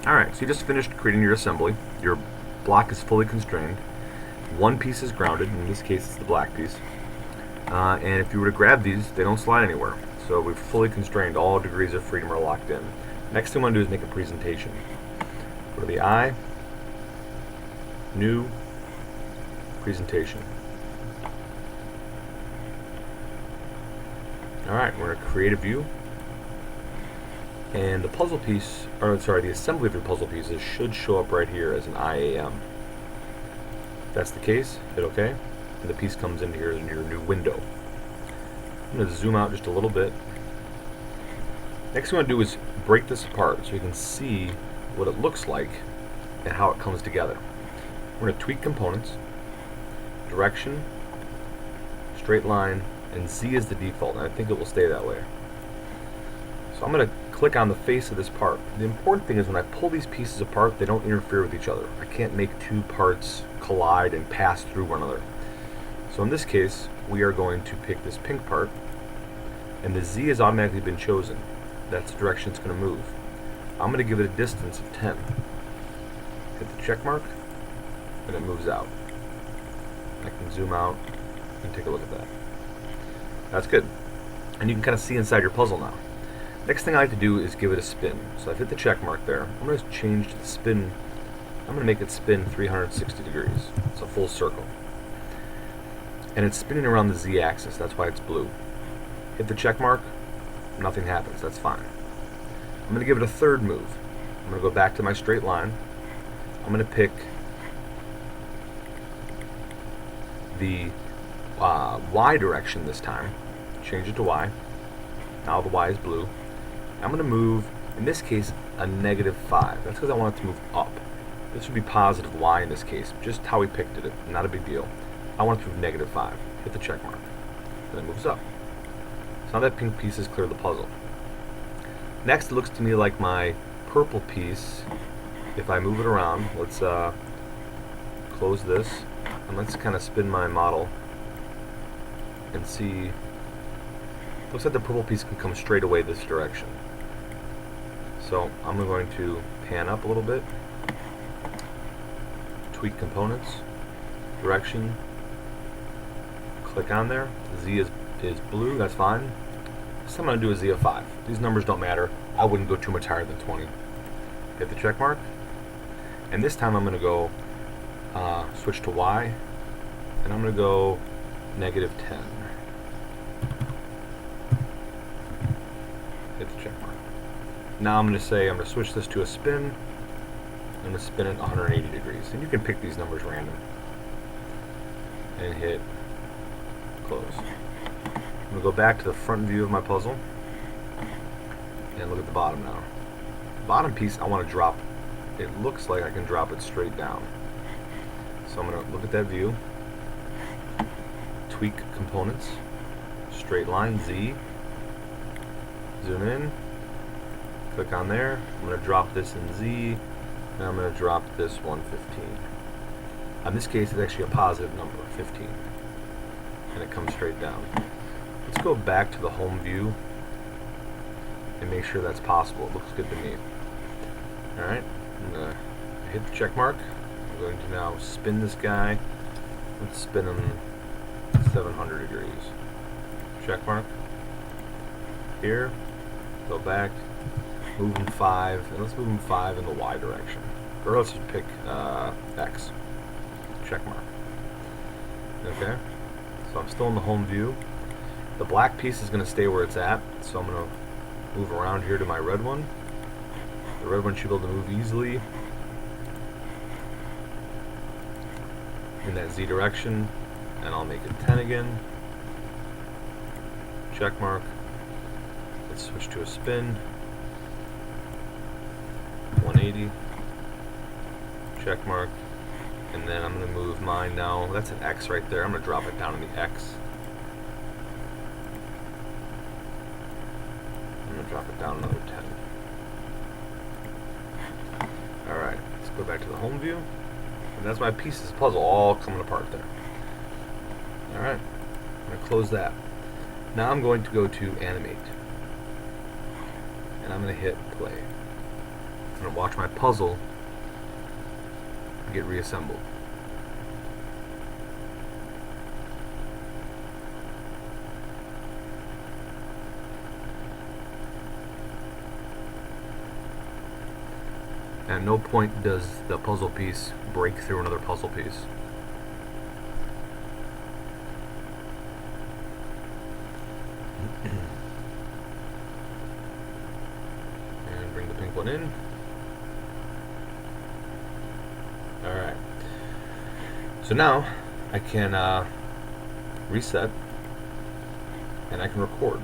Alright, so you just finished creating your assembly. Your block is fully constrained. One piece is grounded, in this case it's the black piece. And if you were to grab these, they don't slide anywhere. So we've fully constrained, all degrees of freedom are locked in. Next thing I want to do is make a presentation. Go to the eye, new, presentation. Alright, we're going to create a view. And the puzzle piece, or sorry, the assembly of your puzzle pieces should show up right here as an IAM. If that's the case, hit OK, and the piece comes into here in your new window. I'm going to zoom out just a little bit. Next thing I want to do is break this apart so you can see what it looks like and how it comes together. We're going to tweak components, direction, straight line, and Z is the default, and I think it will stay that way. So I'm going to click on the face of this part. The important thing is when I pull these pieces apart, they don't interfere with each other. I can't make two parts collide and pass through one another. So in this case, we are going to pick this pink part, and the Z has automatically been chosen. That's the direction it's going to move. I'm going to give it a distance of 10. Hit the check mark, and it moves out. I can zoom out and take a look at that. That's good. And you can kind of see inside your puzzle now. Next thing I like to do is give it a spin. So I've hit the check mark there. I'm going to change the spin. I'm going to make it spin 360 degrees. It's a full circle. And it's spinning around the Z axis. That's why it's blue. Hit the check mark. Nothing happens. That's fine. I'm going to give it a third move. I'm going to go back to my straight line. I'm going to pick the Y direction this time. Change it to Y. Now the Y is blue. I'm going to move, in this case, a -5. That's because I want it to move up. This would be positive Y in this case, just how we picked it, not a big deal. I want it to move -5. Hit the check mark. And it moves up. So now that pink piece has cleared the puzzle. Next, it looks to me like my purple piece, if I move it around, let's close this, and let's kind of spin my model and see. Looks like the purple piece can come straight away this direction. So I'm going to pan up a little bit, tweak components, direction, click on there. Z is blue, that's fine. So I'm going to do a Z of 5. These numbers don't matter. I wouldn't go too much higher than 20. Hit the check mark. And this time I'm going to go switch to Y, and I'm going to go -10. Hit the check mark. Now I'm going to say I'm going to switch this to a spin. I'm going to spin it 180 degrees. And you can pick these numbers random. And hit close. I'm going to go back to the front view of my puzzle. And look at the bottom now. The bottom piece I want to drop. It looks like I can drop it straight down. So I'm going to look at that view. Tweak components. Straight line Z. Zoom in, click on there. I'm going to drop this in Z, and I'm going to drop this 115. In this case, it's actually a positive number, 15, and it comes straight down. Let's go back to the home view and make sure that's possible. It looks good to me. Alright, I'm going to hit the check mark. I'm going to now spin this guy. Let's spin him 700 degrees. Check mark. Here. Go back, move them 5, and let's move them 5 in the Y direction. Or let's just pick X. Check mark. Okay, so I'm still in the home view. The black piece is going to stay where it's at, so I'm going to move around here to my red one. The red one should be able to move easily in that Z direction, and I'll make it 10 again. Check mark. Let's switch to a spin. 180. Check mark. And then I'm going to move mine now. That's an X right there. I'm going to drop it down in the X. I'm going to drop it down another 10. Alright, let's go back to the home view. And that's my pieces of the puzzle all coming apart there. Alright, I'm going to close that. Now I'm going to go to animate. And I'm going to hit play. I'm going to watch my puzzle get reassembled. At no point does the puzzle piece break through another puzzle piece. And bring the pink one in. Alright. So now I can reset and I can record.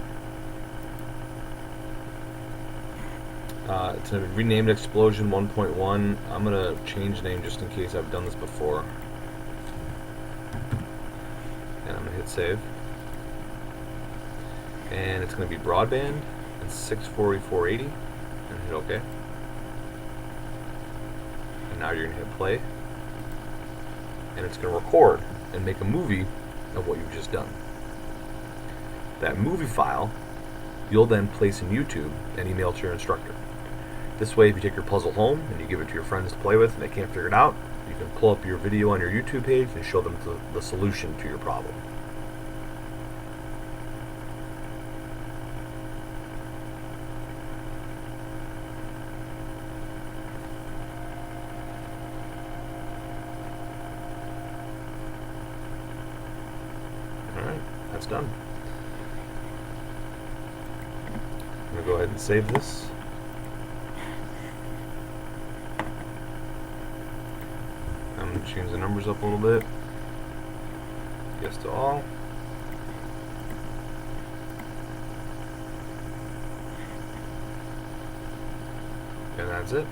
It's going to be renamed Explosion 1.1. I'm going to change the name just in case I've done this before. And I'm going to hit save. And it's going to be broadband and 640/480. And hit OK. And now you're going to hit play. And it's going to record and make a movie of what you've just done. That movie file you'll then place in YouTube and email to your instructor. This way, if you take your puzzle home and you give it to your friends to play with and they can't figure it out, you can pull up your video on your YouTube page and show them the solution to your problem. Alright, that's done. I'm going to go ahead and save this. I'm going to change the numbers up a little bit. Yes to all. And that's it.